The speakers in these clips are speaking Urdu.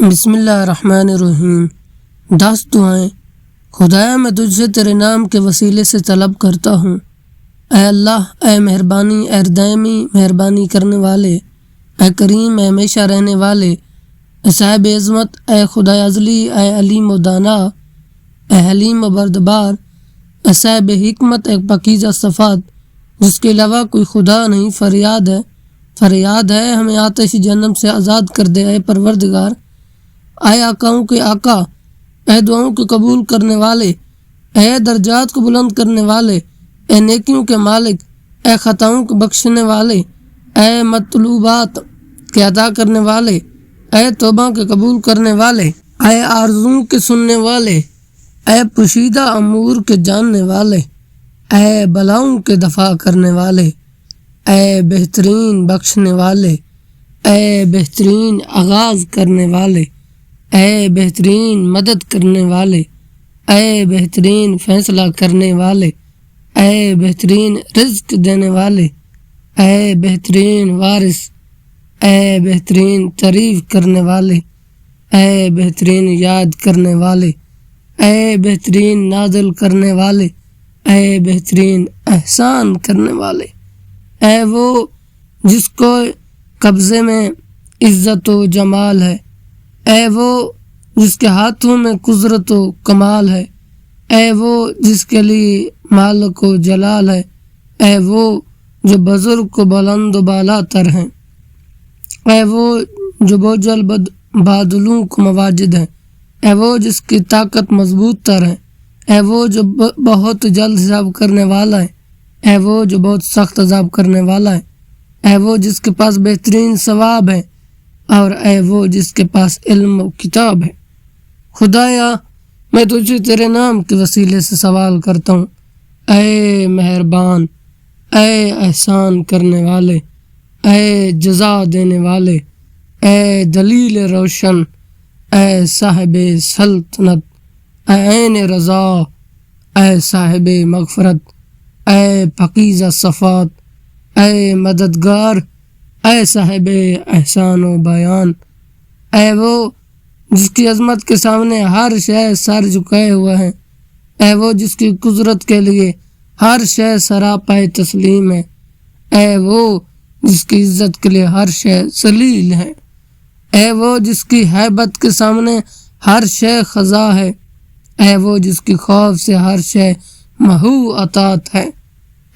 بسم اللہ الرحمن الرحیم۔ 10 دعائیں۔ خدایا میں تجھ سے تیرے نام کے وسیلے سے طلب کرتا ہوں، اے اللہ، اے مہربانی، اے دائمی مہربانی کرنے والے، اے کریم، اے ہمیشہ رہنے والے، اے صاحب عظمت، اے خدا ازلی، اے علیم و دانا، اے حلیم و بردبار، اے صاحب حکمت، اے پاکیزہ صفات، جس کے علاوہ کوئی خدا نہیں۔ فریاد ہے ہمیں آتش جہنم سے آزاد کر دے، اے پروردگار، اے آقاؤں کے آقا، اے دعاؤں کو قبول کرنے والے، اے درجات کو بلند کرنے والے، اے نیکیوں کے مالک، اے خطاؤں کو بخشنے والے، اے مطلوبات کے عطا کرنے والے، اے توبہ کے قبول کرنے والے، اے آرزوؤں کے سننے والے، اے پوشیدہ امور کے جاننے والے، اے بلاؤں کے دفع کرنے والے، اے بہترین بخشنے والے، اے بہترین آغاز کرنے والے، اے بہترین مدد کرنے والے، اے بہترین فیصلہ کرنے والے، اے بہترین رزق دینے والے، اے بہترین وارث، اے بہترین تعریف کرنے والے، اے بہترین یاد کرنے والے، اے بہترین نازل کرنے والے، اے بہترین احسان کرنے والے، اے وہ جس کو قبضے میں عزت و جمال ہے، اے وہ جس کے ہاتھوں میں قدرت و کمال ہے، اے وہ جس کے لیے مالک و جلال ہے، اے وہ جو بزرگ و بلند و بالا تر ہیں، اے وہ جو بوجھل بادلوں کو مواجد ہے، اے وہ جس کی طاقت مضبوط تر ہے، اے وہ جو بہت جلد حساب کرنے والا ہے، اے وہ جو بہت سخت عذاب کرنے والا ہے، اے وہ جس کے پاس بہترین ثواب ہے، اور اے وہ جس کے پاس علم و کتاب ہے۔ خدایا میں تجھے تیرے نام کے وسیلے سے سوال کرتا ہوں، اے مہربان، اے احسان کرنے والے، اے جزا دینے والے، اے دلیل روشن، اے صاحب سلطنت، اے عین رضا، اے صاحب مغفرت، اے پاکیزہ صفات، اے مددگار، اے صاحب احسان و بیان، اے وہ جس کی عظمت کے سامنے ہر شے سر جھکائے ہوا ہے، اے وہ جس کی قدرت کے لیے ہر شے سراپائے تسلیم ہے، اے وہ جس کی عزت کے لیے ہر شے ذلیل ہے، اے وہ جس کی ہیبت کے سامنے ہر شے خضا ہے، اے وہ جس کی خوف سے ہر شے محو اطاعت ہے،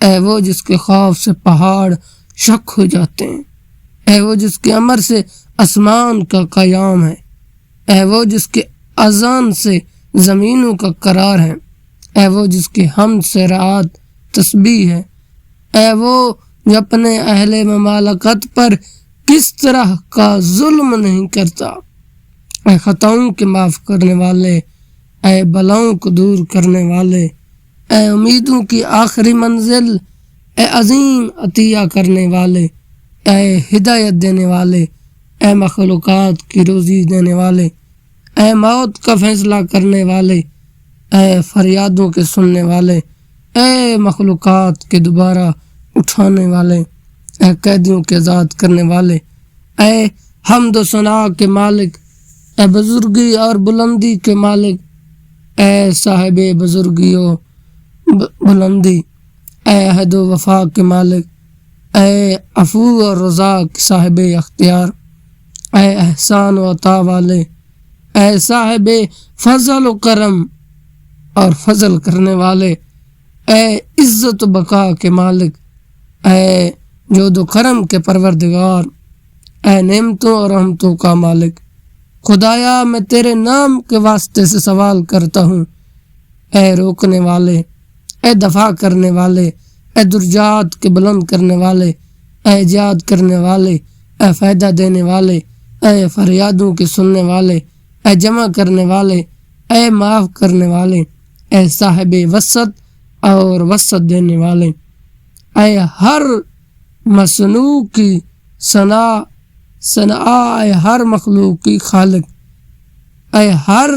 اے وہ جس کے خوف سے پہاڑ شک ہو جاتے ہیں، اے وہ جس کے امر سے آسمان کا قیام ہے، اے وہ جس کے اذان سے زمینوں کا قرار ہے، اے وہ جس کی حمد سے رعات تسبیح ہے، اے وہ جو اپنے اہل ممالکت پر کس طرح کا ظلم نہیں کرتا، اے خطاؤں کے معاف کرنے والے، اے بلاؤں کو دور کرنے والے، اے امیدوں کی آخری منزل، اے عظیم عطیہ کرنے والے، اے ہدایت دینے والے، اے مخلوقات کی روزی دینے والے، اے موت کا فیصلہ کرنے والے، اے فریادوں کے سننے والے، اے مخلوقات کے دوبارہ اٹھانے والے، اے قیدیوں کے آزاد کرنے والے، اے حمد و ثنا کے مالک، اے بزرگی اور بلندی کے مالک، اے صاحب بزرگی و بلندی، اے عہد و وفا کے مالک، اے عفو اور رضا کے صاحب اختیار، اے احسان و عطا والے، اے صاحب فضل و کرم اور فضل کرنے والے، اے عزت و بقا کے مالک، اے جود و کرم کے پروردگار، اے نعمتوں اور رحمتوں کا مالک۔ خدایا میں تیرے نام کے واسطے سے سوال کرتا ہوں، اے روکنے والے، اے دفع کرنے والے، اے درجات کے بلند کرنے والے، اے ایجاد کرنے والے، اے فائدہ دینے والے، اے فریادوں کے سننے والے، اے جمع کرنے والے، اے معاف کرنے والے، اے صاحب وسط اور وسط دینے والے، اے ہر مصنوع کی صنع، اے ہر مخلوق کی خالق، اے ہر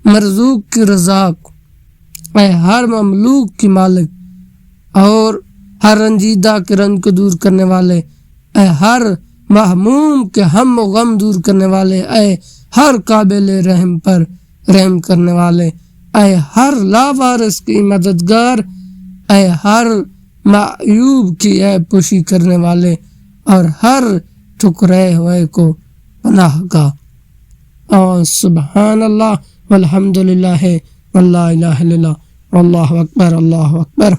مرزوق کی رزاق، اے ہر مملوک کی مالک، اور ہر رنجیدہ کے رنج کو دور کرنے والے، اے ہر محموم کے ہم و غم دور کرنے والے، اے ہر قابل رحم پر رحم کرنے والے، اے ہر لاوارث کی مددگار، اے ہر معیوب کی عیب پوشی کرنے والے اور ہر ٹھکرائے ہوئے کو پناہ گاہ۔ اور سبحان اللہ والحمد للہ واللا الہ الا اللہ واللہ اکبر، اللہ اکبر۔